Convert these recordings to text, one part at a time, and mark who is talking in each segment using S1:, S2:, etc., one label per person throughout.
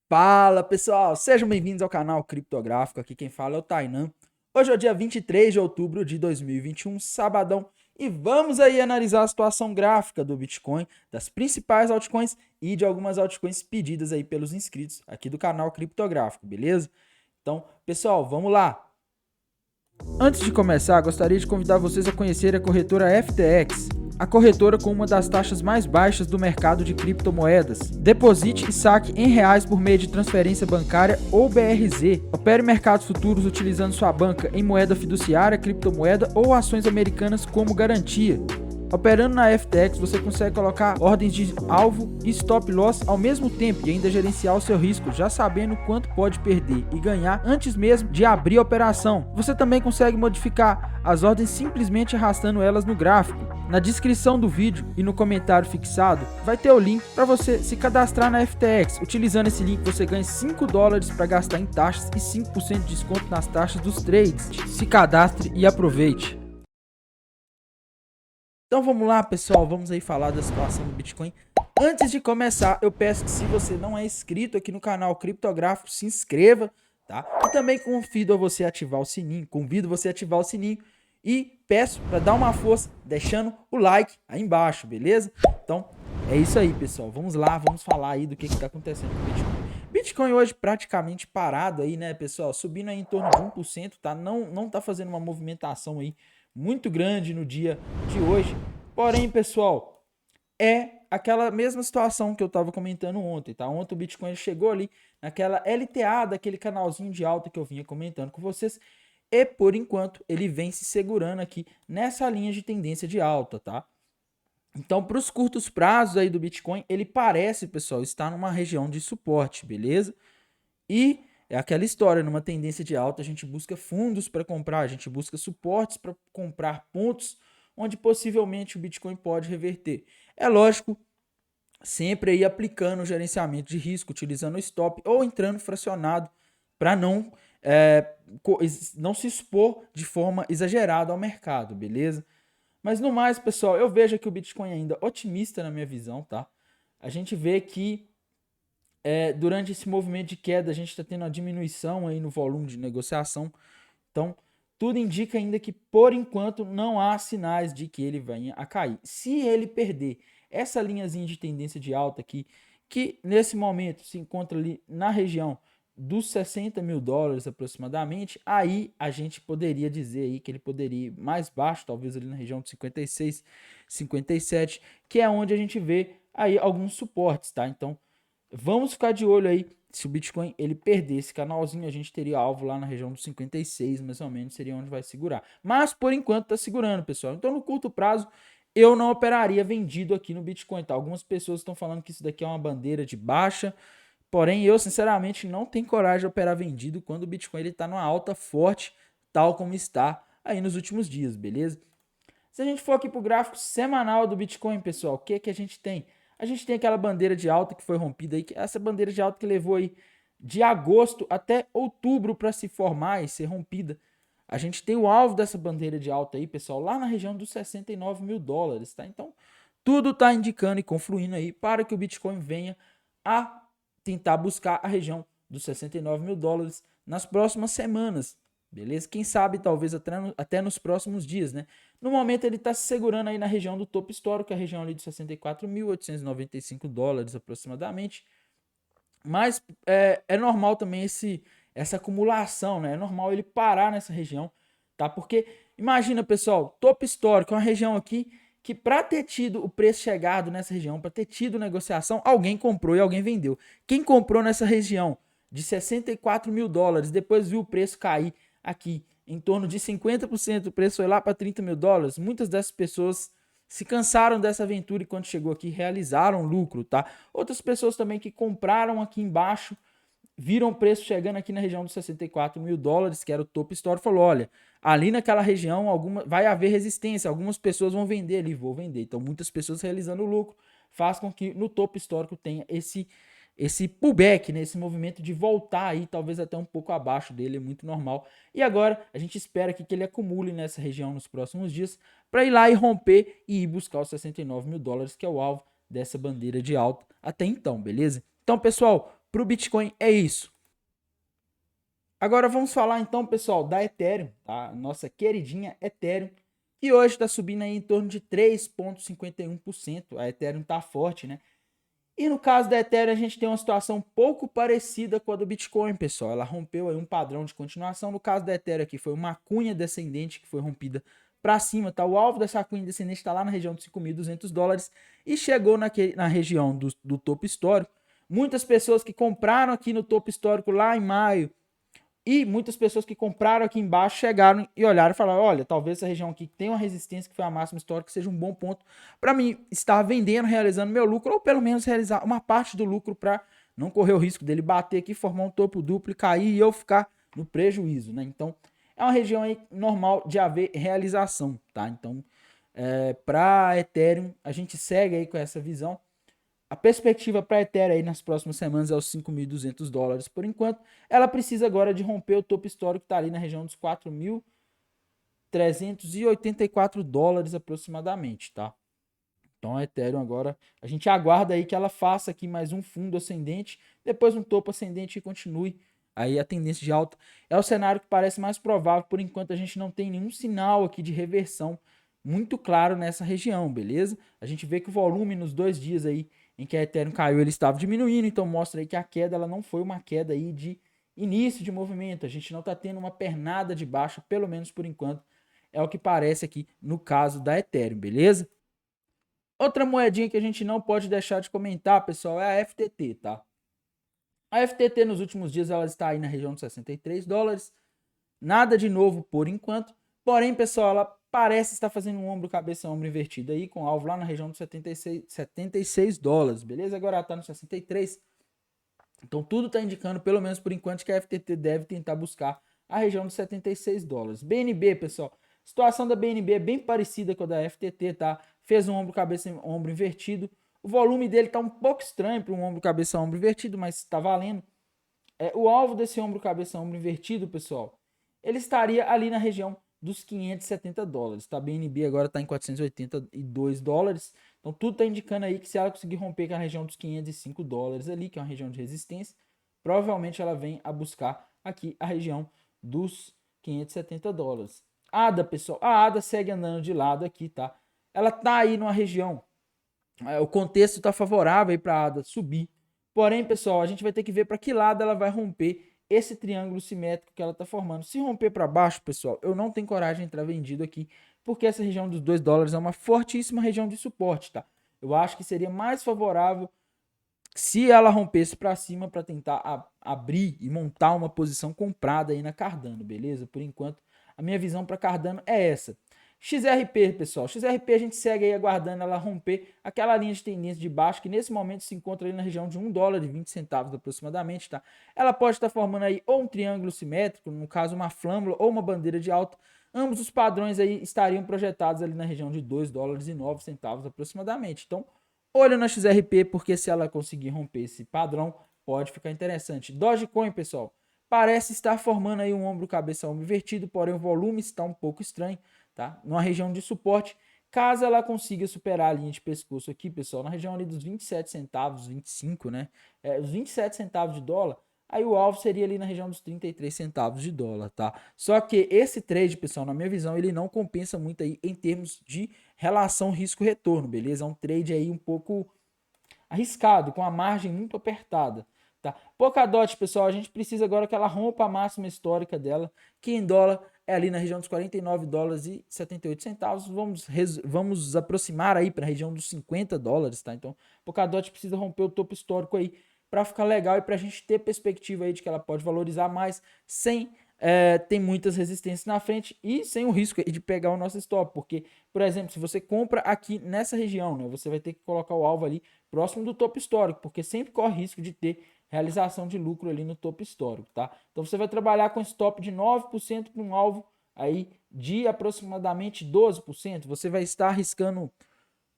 S1: Fala pessoal, sejam bem-vindos ao canal Criptográfico, aqui quem fala é o Tainan. Hoje é o dia 23 de outubro de 2021, sabadão, e vamos aí analisar a situação gráfica do Bitcoin, das principais altcoins e de algumas altcoins pedidas aí pelos inscritos aqui do canal Criptográfico, beleza? Então, pessoal, vamos lá. Antes de começar, gostaria de convidar vocês a conhecer a corretora FTX, a corretora com uma das taxas mais baixas do mercado de criptomoedas. Deposite e saque em reais por meio de transferência bancária ou BRZ. Opere mercados futuros utilizando sua banca em moeda fiduciária, criptomoeda ou ações americanas como garantia. Operando na FTX, você consegue colocar ordens de alvo e stop loss ao mesmo tempo e ainda gerenciar o seu risco, já sabendo quanto pode perder e ganhar antes mesmo de abrir a operação. Você também consegue modificar as ordens simplesmente arrastando elas no gráfico. Na descrição do vídeo e no comentário fixado vai ter o link para você se cadastrar na FTX. Utilizando esse link você ganha $5 para gastar em taxas e 5% de desconto nas taxas dos trades. Se cadastre e aproveite. Então vamos lá, pessoal, vamos aí falar da situação do Bitcoin. Antes de começar, eu peço que se você não é inscrito aqui no canal Criptográfico, se inscreva, tá? E também convido você a ativar o sininho, e peço para dar uma força deixando o like aí embaixo, beleza? Então é isso aí, pessoal. Vamos lá, vamos falar aí do que está acontecendo com o Bitcoin. Bitcoin hoje praticamente parado aí, né, pessoal? Subindo aí em torno de 1%, tá? Não tá fazendo uma movimentação aí muito grande no dia de hoje. Porém, pessoal, é aquela mesma situação que eu estava comentando ontem, tá? Ontem o Bitcoin chegou ali naquela LTA daquele canalzinho de alta que eu vinha comentando com vocês. E por enquanto ele vem se segurando aqui nessa linha de tendência de alta, tá? Então, para os curtos prazos aí do Bitcoin, ele parece, pessoal, estar numa região de suporte, beleza? E é aquela história, numa tendência de alta, a gente busca fundos para comprar, a gente busca suportes para comprar pontos onde possivelmente o Bitcoin pode reverter. É lógico, sempre aí aplicando o gerenciamento de risco, utilizando o stop ou entrando fracionado para não se expor de forma exagerada ao mercado, beleza? Mas no mais, pessoal, eu vejo que o Bitcoin ainda otimista na minha visão, tá? A gente vê que durante esse movimento de queda, a gente está tendo uma diminuição aí no volume de negociação. Então, tudo indica ainda que, por enquanto, não há sinais de que ele venha a cair. Se ele perder essa linhazinha de tendência de alta aqui, que nesse momento se encontra ali na região dos $60.000 aproximadamente, aí a gente poderia dizer aí que ele poderia ir mais baixo, talvez ali na região de 56, 57, que é onde a gente vê aí alguns suportes, tá? Então, vamos ficar de olho aí. Se o Bitcoin ele perder esse canalzinho, a gente teria alvo lá na região dos 56, mais ou menos, seria onde vai segurar. Mas por enquanto está segurando, pessoal. Então no curto prazo eu não operaria vendido aqui no Bitcoin, tá? Algumas pessoas estão falando que isso daqui é uma bandeira de baixa, porém eu sinceramente não tenho coragem de operar vendido quando o Bitcoin ele está numa alta forte, tal como está aí nos últimos dias, beleza? Se a gente for aqui para o gráfico semanal do Bitcoin, pessoal, o que que a gente tem? A gente tem aquela bandeira de alta que foi rompida aí, essa bandeira de alta que levou aí de agosto até outubro para se formar e ser rompida. A gente tem o alvo dessa bandeira de alta aí, pessoal, lá na região dos $69.000, tá? Então, tudo está indicando e confluindo aí para que o Bitcoin venha a tentar buscar a região dos $69.000 nas próximas semanas, beleza? Quem sabe talvez até nos próximos dias, né? No momento ele está se segurando aí na região do topo histórico, a região ali de $64.895 aproximadamente. Mas é normal também essa acumulação, né? É normal ele parar nessa região, tá? Porque imagina, pessoal, topo histórico, é uma região aqui que para ter tido o preço chegado nessa região, para ter tido negociação, alguém comprou e alguém vendeu. Quem comprou nessa região de $64.000, depois viu o preço cair aqui em torno de 50%, o preço foi lá para $30.000, muitas dessas pessoas se cansaram dessa aventura e quando chegou aqui realizaram lucro, tá? Outras pessoas também que compraram aqui embaixo, viram o preço chegando aqui na região dos $64.000, que era o topo histórico, falou, olha, ali naquela região vai haver resistência, algumas pessoas vão vender ali, vou vender. Então muitas pessoas realizando lucro faz com que no topo histórico tenha esse pullback, né? Esse movimento de voltar aí, talvez até um pouco abaixo dele, é muito normal. E agora a gente espera que ele acumule nessa região nos próximos dias para ir lá e romper e ir buscar os $69.000, que é o alvo dessa bandeira de alta até então, beleza? Então, pessoal, pro Bitcoin é isso. Agora vamos falar então, pessoal, da Ethereum, tá? Nossa queridinha Ethereum, que hoje está subindo aí em torno de 3,51%. A Ethereum tá forte, né? E no caso da Ethereum, a gente tem uma situação um pouco parecida com a do Bitcoin, pessoal. Ela rompeu aí um padrão de continuação. No caso da Ethereum aqui, foi uma cunha descendente que foi rompida para cima, tá? O alvo dessa cunha descendente está lá na região de $5.200 e chegou na região do topo histórico. Muitas pessoas que compraram aqui no topo histórico lá em maio e muitas pessoas que compraram aqui embaixo chegaram e olharam e falaram, olha, talvez essa região aqui que tem uma resistência, que foi a máxima histórica, seja um bom ponto para mim estar vendendo, realizando meu lucro, ou pelo menos realizar uma parte do lucro para não correr o risco dele bater aqui, formar um topo duplo e cair e eu ficar no prejuízo, né? Então, é uma região aí normal de haver realização, tá? Então, para Ethereum, a gente segue aí com essa visão. A perspectiva para a Ethereum aí nas próximas semanas é os $5.200 por enquanto. Ela precisa agora de romper o topo histórico que está ali na região dos $4.384 aproximadamente, tá? Então a Ethereum agora, a gente aguarda aí que ela faça aqui mais um fundo ascendente, depois um topo ascendente e continue aí a tendência de alta. É o cenário que parece mais provável, por enquanto a gente não tem nenhum sinal aqui de reversão muito claro nessa região, beleza? A gente vê que o volume nos 2 dias aí em que a Ethereum caiu, ele estava diminuindo, então mostra aí que a queda ela não foi uma queda aí de início de movimento, a gente não está tendo uma pernada de baixa, pelo menos por enquanto, é o que parece aqui no caso da Ethereum, beleza? Outra moedinha que a gente não pode deixar de comentar, pessoal, é a FTT, tá? A FTT nos últimos dias ela está aí na região de $63, nada de novo por enquanto, porém, pessoal, ela parece estar fazendo um ombro, cabeça, ombro invertido aí, com alvo lá na região de $76, beleza? Agora ela está no 63, então tudo está indicando, pelo menos por enquanto, que a FTT deve tentar buscar a região de $76. BNB, pessoal, a situação da BNB é bem parecida com a da FTT, tá? Fez um ombro, cabeça, ombro invertido. O volume dele tá um pouco estranho para um ombro, cabeça, ombro invertido, mas está valendo. O alvo desse ombro, cabeça, ombro invertido, pessoal, ele estaria ali na região dos $570, tá? A BNB agora está em $482, então tudo está indicando aí que se ela conseguir romper com a região dos $505 ali, que é uma região de resistência, provavelmente ela vem a buscar aqui a região dos $570. ADA, pessoal, a ADA segue andando de lado aqui, tá? Ela tá aí numa região, o contexto tá favorável aí para a ADA subir. Porém, pessoal, a gente vai ter que ver para que lado ela vai romper esse triângulo simétrico que ela está formando. Se romper para baixo, pessoal, eu não tenho coragem de entrar vendido aqui, porque essa região dos $2 é uma fortíssima região de suporte, tá? Eu acho que seria mais favorável se ela rompesse para cima para tentar abrir e montar uma posição comprada aí na Cardano, beleza? Por enquanto, a minha visão para Cardano é essa. XRP, pessoal, XRP a gente segue aí aguardando ela romper aquela linha de tendência de baixo que nesse momento se encontra ali na região de $1,20 aproximadamente, tá? Ela pode estar formando aí ou um triângulo simétrico, no caso uma flâmula ou uma bandeira de alta. Ambos os padrões aí estariam projetados ali na região de $2,09 aproximadamente. Então, olho na XRP, porque se ela conseguir romper esse padrão, pode ficar interessante. Dogecoin, pessoal, parece estar formando aí um ombro, cabeça, ombro invertido, porém o volume está um pouco estranho, tá? Numa região de suporte, caso ela consiga superar a linha de pescoço aqui, pessoal, na região ali dos 27 centavos, 25, né? Os 27 centavos de dólar, aí o alvo seria ali na região dos 33 centavos de dólar, tá? Só que esse trade, pessoal, na minha visão, ele não compensa muito aí em termos de relação risco-retorno, beleza? É um trade aí um pouco arriscado, com a margem muito apertada, tá? Polkadot, pessoal, a gente precisa agora que ela rompa a máxima histórica dela, que em dólar é ali na região dos $49,78. Vamos aproximar aí para a região dos $50, tá? Então, Polkadot precisa romper o topo histórico aí para ficar legal e para a gente ter perspectiva aí de que ela pode valorizar mais sem ter muitas resistências na frente e sem o risco de pegar o nosso stop, porque, por exemplo, se você compra aqui nessa região, né, você vai ter que colocar o alvo ali próximo do topo histórico, porque sempre corre risco de ter realização de lucro ali no topo histórico, tá? Então você vai trabalhar com stop de 9% para um alvo aí de aproximadamente 12%, você vai estar arriscando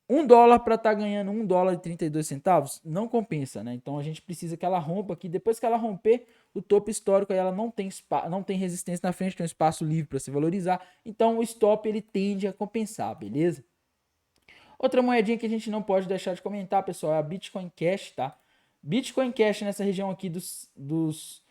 S1: $1 para estar ganhando $1,32, não compensa, né? Então a gente precisa que ela rompa aqui. Depois que ela romper o topo histórico, aí ela não tem resistência na frente, tem um espaço livre para se valorizar. Então o stop ele tende a compensar, beleza? Outra moedinha que a gente não pode deixar de comentar, pessoal, é a Bitcoin Cash, tá? Bitcoin Cash nessa região aqui dos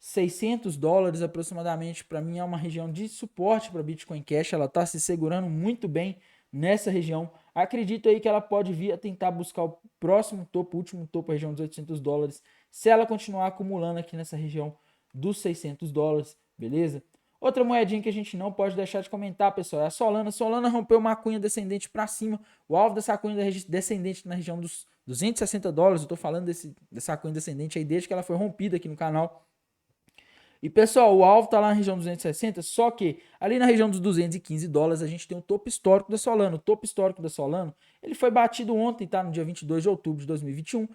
S1: $600 aproximadamente, para mim é uma região de suporte para Bitcoin Cash, ela está se segurando muito bem nessa região. Acredito aí que ela pode vir a tentar buscar o próximo topo, o último topo, a região dos $800, se ela continuar acumulando aqui nessa região dos $600, beleza? Outra moedinha que a gente não pode deixar de comentar, pessoal, é a Solana. Solana rompeu uma cunha descendente para cima. O alvo dessa cunha descendente na região dos $260. Eu tô falando dessa cunha descendente aí desde que ela foi rompida aqui no canal. E pessoal, o alvo tá lá na região dos 260, só que ali na região dos $215 a gente tem o topo histórico da Solana. O topo histórico da Solana, ele foi batido ontem, tá? No dia 22 de outubro de 2021.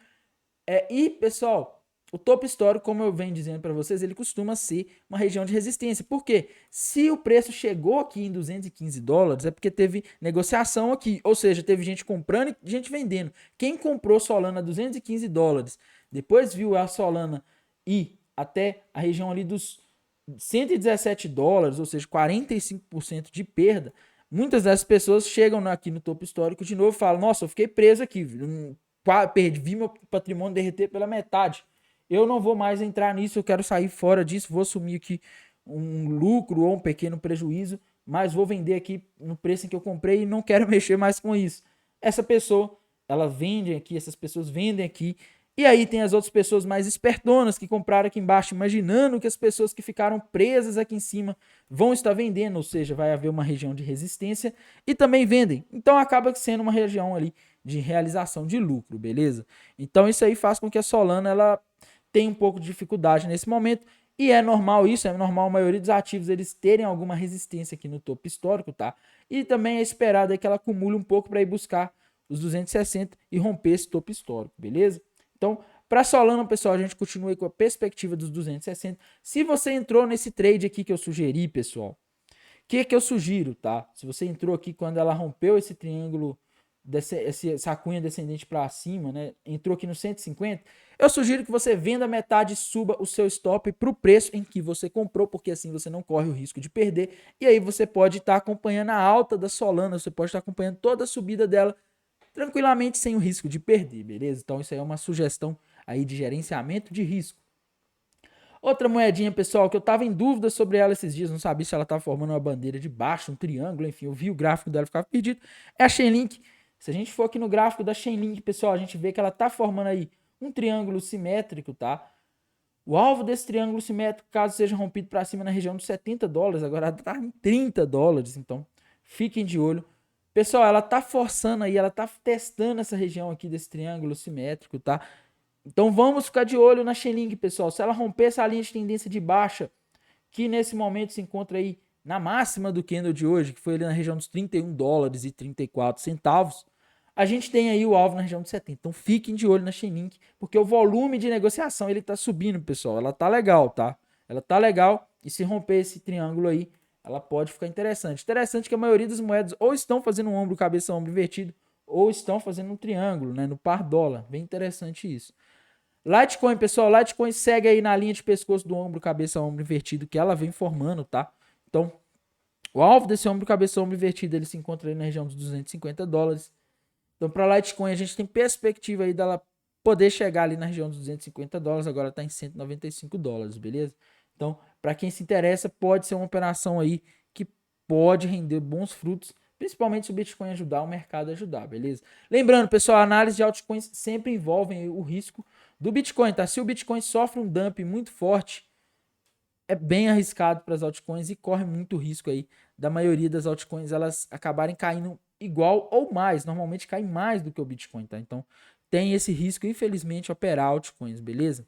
S1: E pessoal, o topo histórico, como eu venho dizendo para vocês, ele costuma ser uma região de resistência. Por quê? Se o preço chegou aqui em $215, é porque teve negociação aqui. Ou seja, teve gente comprando e gente vendendo. Quem comprou Solana a $215, depois viu a Solana ir até a região ali dos $117, ou seja, 45% de perda. Muitas dessas pessoas chegam aqui no topo histórico de novo e falam: nossa, eu fiquei preso aqui, vi meu patrimônio derreter pela metade. Eu não vou mais entrar nisso, eu quero sair fora disso, vou assumir aqui um lucro ou um pequeno prejuízo, mas vou vender aqui no preço em que eu comprei e não quero mexer mais com isso. Essa pessoa, ela vende aqui, essas pessoas vendem aqui. E aí tem as outras pessoas mais espertonas que compraram aqui embaixo, imaginando que as pessoas que ficaram presas aqui em cima vão estar vendendo, ou seja, vai haver uma região de resistência e também vendem. Então acaba sendo uma região ali de realização de lucro, beleza? Então isso aí faz com que a Solana ela tenha um pouco de dificuldade nesse momento. E é normal isso, é normal a maioria dos ativos eles terem alguma resistência aqui no topo histórico, tá? E também é esperado que ela acumule um pouco para ir buscar os 260 e romper esse topo histórico, beleza? Então, para Solana, pessoal, a gente continua aí com a perspectiva dos 260. Se você entrou nesse trade aqui que eu sugeri, pessoal, o que eu sugiro, tá? Se você entrou aqui quando ela rompeu esse triângulo, essa cunha descendente para cima, né? Entrou aqui no 150, eu sugiro que você venda metade e suba o seu stop para o preço em que você comprou, porque assim você não corre o risco de perder. E aí você pode estar acompanhando a alta da Solana, você pode estar acompanhando toda a subida dela tranquilamente sem o risco de perder, beleza? Então isso aí é uma sugestão aí de gerenciamento de risco. Outra moedinha, pessoal, que eu tava em dúvida sobre ela esses dias, não sabia se ela tava formando uma bandeira de baixo, um triângulo, enfim, eu vi o gráfico dela, ficava perdido, é a Chainlink. Se a gente for aqui no gráfico da Chainlink, pessoal, a gente vê que ela tá formando aí um triângulo simétrico, tá? O alvo desse triângulo simétrico, caso seja rompido para cima na região dos $70, agora tá em $30, então fiquem de olho. Pessoal, ela tá forçando aí, ela tá testando essa região aqui desse triângulo simétrico, tá? Então vamos ficar de olho na Chainlink, pessoal. Se ela romper essa linha de tendência de baixa, que nesse momento se encontra aí na máxima do candle de hoje, que foi ali na região dos $31,34, a gente tem aí o alvo na região de 70. Então fiquem de olho na Chainlink, porque o volume de negociação ele tá subindo, pessoal. Ela tá legal, tá? Ela tá legal e se romper esse triângulo aí, ela pode ficar interessante. Interessante que a maioria das moedas ou estão fazendo um ombro, cabeça, ombro invertido, ou estão fazendo um triângulo, né, no par dólar. Bem interessante isso. Litecoin, pessoal, Litecoin segue aí na linha de pescoço do ombro, cabeça, ombro invertido que ela vem formando, tá? Então, o alvo desse ombro, cabeça, ombro invertido, ele se encontra aí na região dos $250. Então, para Litecoin, a gente tem perspectiva aí dela poder chegar ali na região dos $250, agora está em $195, beleza? Então, para quem se interessa, pode ser uma operação aí que pode render bons frutos, principalmente se o Bitcoin ajudar, o mercado ajudar, beleza? Lembrando, pessoal, a análise de altcoins sempre envolve o risco do Bitcoin, tá? Se o Bitcoin sofre um dump muito forte, é bem arriscado para as altcoins e corre muito risco aí da maioria das altcoins elas acabarem caindo igual ou mais. Normalmente cai mais do que o Bitcoin, tá? Então tem esse risco, infelizmente, operar altcoins, beleza?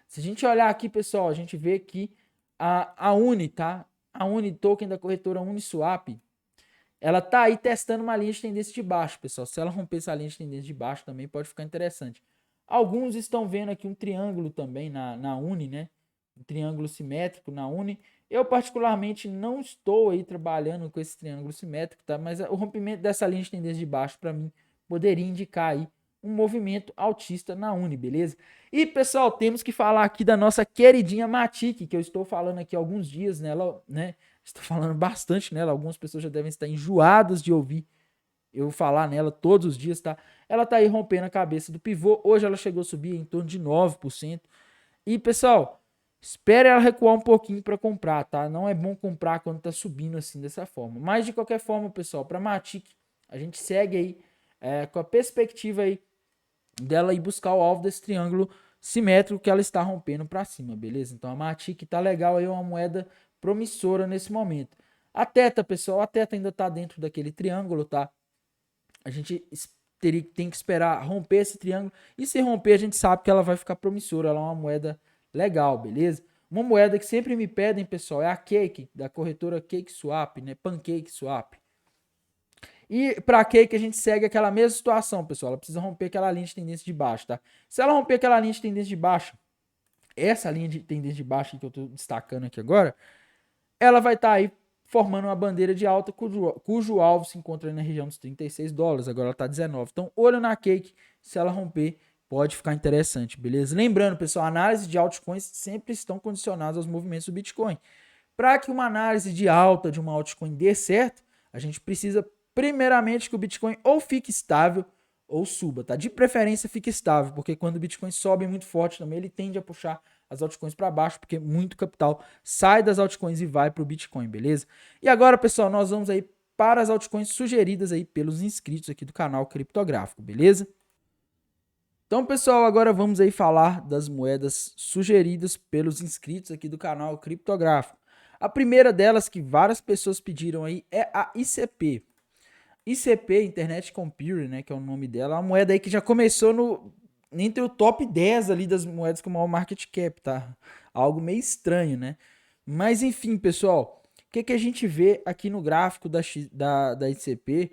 S1: Se a gente olhar aqui, pessoal, a gente vê que a Uni, tá? A Uni, token da corretora Uniswap, ela tá aí testando uma linha de tendência de baixo, pessoal. Se ela romper essa linha de tendência de baixo também pode ficar interessante. Alguns estão vendo aqui um triângulo também na Uni, né? Um triângulo simétrico na Uni. Eu particularmente não estou aí trabalhando com esse triângulo simétrico, tá? Mas o rompimento dessa linha de tendência de baixo para mim poderia indicar aí um movimento altista na Uni, beleza? E pessoal, temos que falar aqui da nossa queridinha Matic, que eu estou falando aqui há alguns dias nela, né? Estou falando bastante nela, algumas pessoas já devem estar enjoadas de ouvir eu falar nela todos os dias, tá? ela tá aí rompendo a cabeça do pivô. Hoje ela chegou a subir em torno de 9%. E, pessoal, espere ela recuar um pouquinho para comprar, tá? Não é bom comprar quando tá subindo assim dessa forma. Mas, de qualquer forma, pessoal, para Matic, a gente segue aí com a perspectiva aí dela ir buscar o alvo desse triângulo simétrico que ela está rompendo para cima, beleza? Então a Matic tá legal aí, uma moeda promissora nesse momento. A Teta, pessoal, a Teta ainda tá dentro daquele triângulo, tá? A gente tem que esperar romper esse triângulo, e se romper a gente sabe que ela vai ficar promissora, ela é uma moeda legal, beleza? Uma moeda que sempre me pedem, pessoal, é a Cake, da corretora Cake Swap, né? Pancake Swap. E para Cake a gente segue aquela mesma situação, pessoal. Ela precisa romper aquela linha de tendência de baixo, tá? Se ela romper aquela linha de tendência de baixo, essa linha de tendência de baixo que eu estou destacando aqui agora, ela vai estar aí formando uma bandeira de alta cujo alvo se encontra na região dos $36. Agora ela está 19. Então, olho na Cake, se ela romper, pode ficar interessante, beleza? Lembrando, pessoal, análise de altcoins sempre estão condicionadas aos movimentos do Bitcoin. Para que uma análise de alta de uma altcoin dê certo, a gente precisa primeiramente que o Bitcoin ou fique estável ou suba, tá? De preferência fique estável, porque quando o Bitcoin sobe muito forte também, ele tende a puxar as altcoins para baixo, porque muito capital sai das altcoins e vai para o Bitcoin, beleza? E agora, pessoal, nós vamos aí para as altcoins sugeridas aí pelos inscritos aqui do canal Criptográfico, beleza? Então, pessoal, agora vamos aí falar das moedas sugeridas pelos inscritos aqui do canal Criptográfico. A primeira delas que várias pessoas pediram aí é a ICP. ICP, Internet Computer, né, que é o nome dela, é uma moeda aí que já começou entre o top 10 ali das moedas com maior market cap, tá? Algo meio estranho, né? Mas enfim, pessoal, o que a gente vê aqui no gráfico da ICP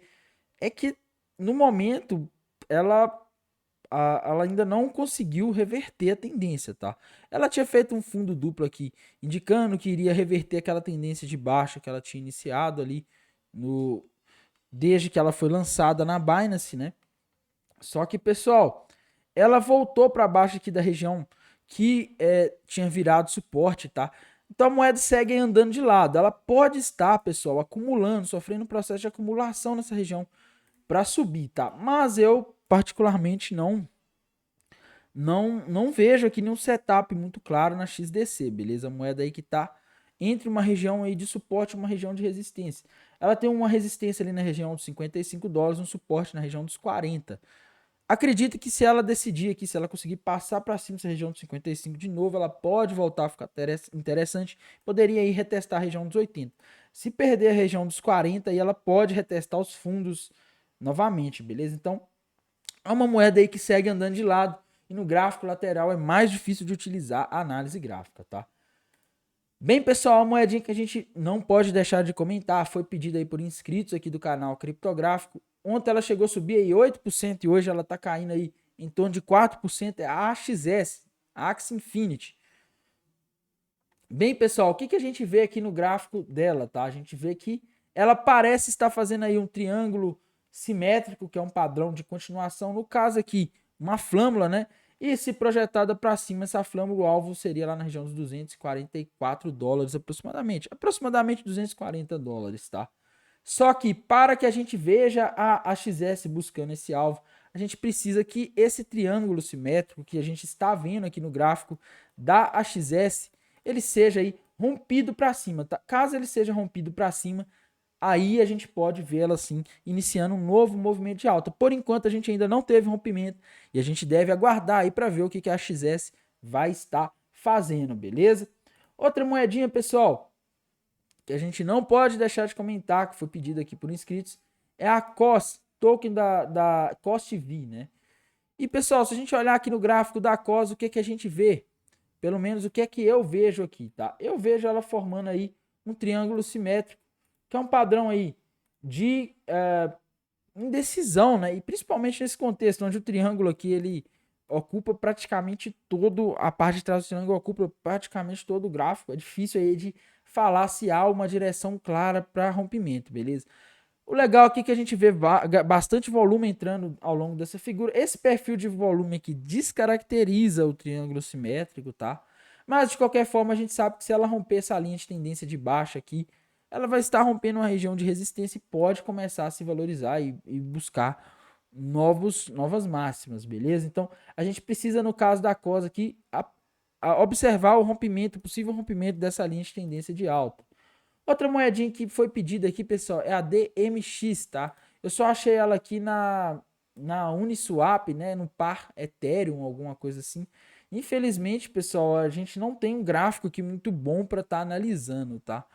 S1: é que no momento ela ainda não conseguiu reverter a tendência, tá? Ela tinha feito um fundo duplo aqui, indicando que iria reverter aquela tendência de baixa que ela tinha iniciado ali desde que ela foi lançada na Binance, né? Só que, pessoal, ela voltou para baixo aqui da região que tinha virado suporte, tá? Então a moeda segue andando de lado. Ela pode estar, pessoal, acumulando, sofrendo um processo de acumulação nessa região para subir, tá? Mas eu particularmente não vejo aqui nenhum setup muito claro na XDC, beleza? A moeda aí que tá entre uma região aí de suporte e uma região de resistência. Ela tem uma resistência ali na região dos $55, um suporte na região dos 40. Acredito que se ela decidir aqui, se ela conseguir passar para cima dessa região dos 55 de novo, ela pode voltar a ficar interessante. Poderia aí retestar a região dos 80. Se perder a região dos 40, aí ela pode retestar os fundos novamente, beleza? Então, é uma moeda aí que segue andando de lado. E no gráfico lateral é mais difícil de utilizar a análise gráfica, tá? Bem, pessoal, a moedinha que a gente não pode deixar de comentar foi pedida aí por inscritos aqui do canal Criptográfico. Ontem ela chegou a subir aí 8% e hoje ela tá caindo aí em torno de 4%. É a AXS, a Axie Infinity. Bem, pessoal, o que a gente vê aqui no gráfico dela, tá? A gente vê que ela parece estar fazendo aí um triângulo simétrico, que é um padrão de continuação. No caso aqui, uma flâmula, né? E se projetada para cima, essa flâmula, o alvo seria lá na região dos $244 aproximadamente. Aproximadamente $240, tá? Só que para que a gente veja a AXS buscando esse alvo, a gente precisa que esse triângulo simétrico que a gente está vendo aqui no gráfico da AXS, ele seja aí rompido para cima, tá? Caso ele seja rompido para cima, aí a gente pode vê-la assim, iniciando um novo movimento de alta. Por enquanto a gente ainda não teve rompimento e a gente deve aguardar aí para ver o que a XS vai estar fazendo, beleza? Outra moedinha, pessoal, que a gente não pode deixar de comentar, que foi pedido aqui por inscritos, é a COS, token da COSTV, né? E, pessoal, se a gente olhar aqui no gráfico da COS, o que a gente vê? Pelo menos o que eu vejo aqui, tá? Eu vejo ela formando aí um triângulo simétrico, que é um padrão aí de indecisão, né? E principalmente nesse contexto, onde o triângulo aqui, ele ocupa praticamente todo, a parte de trás do triângulo ocupa praticamente todo o gráfico. É difícil aí de falar se há uma direção clara para rompimento, beleza? O legal aqui é que a gente vê bastante volume entrando ao longo dessa figura. Esse perfil de volume aqui descaracteriza o triângulo simétrico, tá? Mas de qualquer forma a gente sabe que se ela romper essa linha de tendência de baixa aqui, ela vai estar rompendo uma região de resistência e pode começar a se valorizar e buscar novas máximas, beleza? Então, a gente precisa, no caso da COS aqui, observar o rompimento, possível rompimento dessa linha de tendência de alta. Outra moedinha que foi pedida aqui, pessoal, é a DMX, tá? Eu só achei ela aqui na Uniswap, né? No par Ethereum, alguma coisa assim. Infelizmente, pessoal, a gente não tem um gráfico aqui muito bom para estar analisando, tá?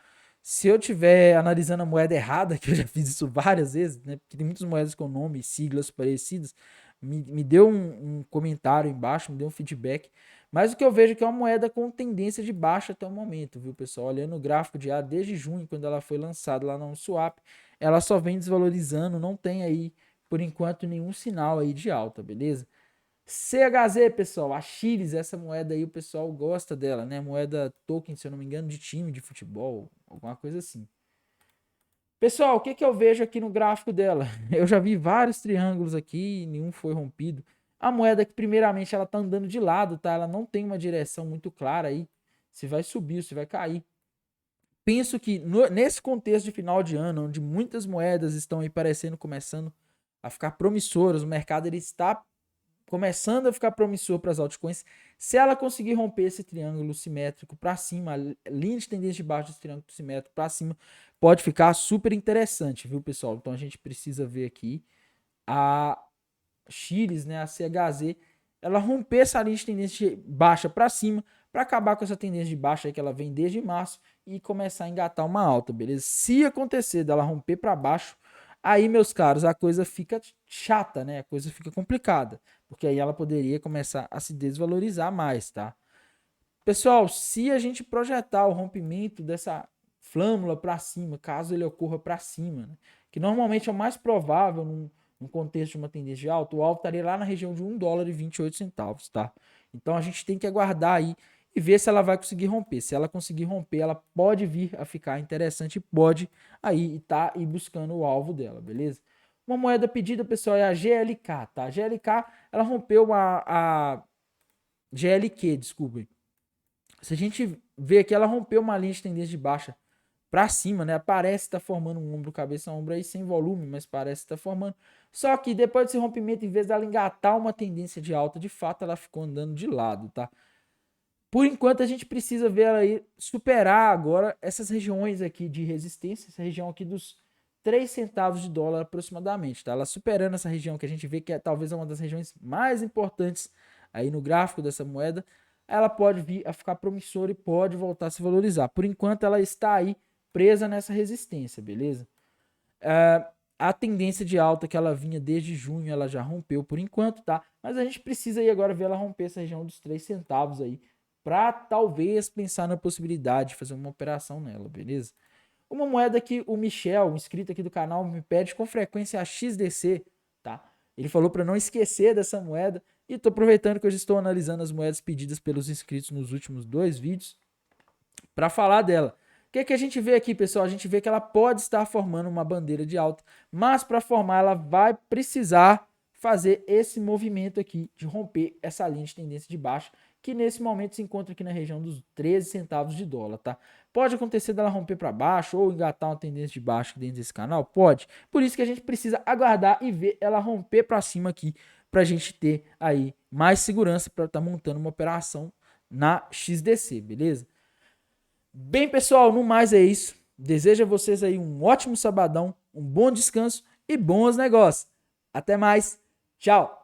S1: Se eu tiver analisando a moeda errada, que eu já fiz isso várias vezes, né? Porque tem muitas moedas com nome e siglas parecidas, me deu um comentário embaixo, me deu um feedback. Mas o que eu vejo é que é uma moeda com tendência de baixa até o momento, viu, pessoal? Olhando o gráfico de desde junho, quando ela foi lançada lá na Uniswap, ela só vem desvalorizando, não tem aí, por enquanto, nenhum sinal aí de alta, beleza? CHZ, pessoal, a Chiles, essa moeda aí o pessoal gosta dela, né? Moeda token, se eu não me engano, de time de futebol, alguma coisa assim. Pessoal, o que que eu vejo aqui no gráfico dela? Eu já vi vários triângulos aqui, nenhum foi rompido. A moeda que primeiramente ela tá andando de lado, tá? Ela não tem uma direção muito clara aí, se vai subir ou se vai cair. Penso que nesse contexto de final de ano, onde muitas moedas estão aí começando a ficar promissoras, o mercado ele está começando a ficar promissor para as altcoins. Se ela conseguir romper esse triângulo simétrico para cima, a linha de tendência de baixo desse triângulo simétrico para cima, pode ficar super interessante, viu, pessoal? Então a gente precisa ver aqui a Chiles, né, a CHZ, ela romper essa linha de tendência de baixa para cima, para acabar com essa tendência de baixa aí que ela vem desde março e começar a engatar uma alta, beleza? Se acontecer dela romper para baixo, aí, meus caros, a coisa fica chata, né? A coisa fica complicada, porque aí ela poderia começar a se desvalorizar mais, tá? Pessoal, se a gente projetar o rompimento dessa flâmula para cima, caso ele ocorra para cima, né? Que normalmente é o mais provável num contexto de uma tendência de alta, o alvo estaria lá na região de $1,28, tá? Então a gente tem que aguardar aí e ver se ela vai conseguir romper. Se ela conseguir romper, ela pode vir a ficar interessante e pode aí estar aí buscando o alvo dela, beleza? Uma moeda pedida, pessoal, é a GLK, tá? A GLK, ela rompeu a GLQ, desculpem. Se a gente vê aqui, ela rompeu uma linha de tendência de baixa para cima, né? Parece estar formando um ombro, cabeça, ombro aí sem volume, mas parece estar formando. Só que depois desse rompimento, em vez dela engatar uma tendência de alta, de fato ela ficou andando de lado, tá? Por enquanto a gente precisa ver ela aí superar agora essas regiões aqui de resistência, essa região aqui dos 3 centavos de dólar aproximadamente, tá? Ela superando essa região que a gente vê que é talvez uma das regiões mais importantes aí no gráfico dessa moeda, ela pode vir a ficar promissora e pode voltar a se valorizar. Por enquanto ela está aí presa nessa resistência, beleza? A tendência de alta que ela vinha desde junho, ela já rompeu por enquanto, tá? Mas a gente precisa aí agora ver ela romper essa região dos 3 centavos aí, para talvez pensar na possibilidade de fazer uma operação nela, beleza? Uma moeda que o Michel, um inscrito aqui do canal, me pede com frequência a XDC, tá? Ele falou para não esquecer dessa moeda e tô aproveitando que eu já estou analisando as moedas pedidas pelos inscritos nos últimos 2 vídeos para falar dela. O que, que a gente vê aqui, pessoal? A gente vê que ela pode estar formando uma bandeira de alta, mas para formar ela vai precisar fazer esse movimento aqui de romper essa linha de tendência de baixa, que nesse momento se encontra aqui na região dos 13 centavos de dólar, tá? Pode acontecer dela romper para baixo ou engatar uma tendência de baixa dentro desse canal? Pode. Por isso que a gente precisa aguardar e ver ela romper para cima aqui, para a gente ter aí mais segurança para estar montando uma operação na XDC, beleza? Bem, pessoal, no mais é isso. Desejo a vocês aí um ótimo sabadão, um bom descanso e bons negócios. Até mais. Tchau.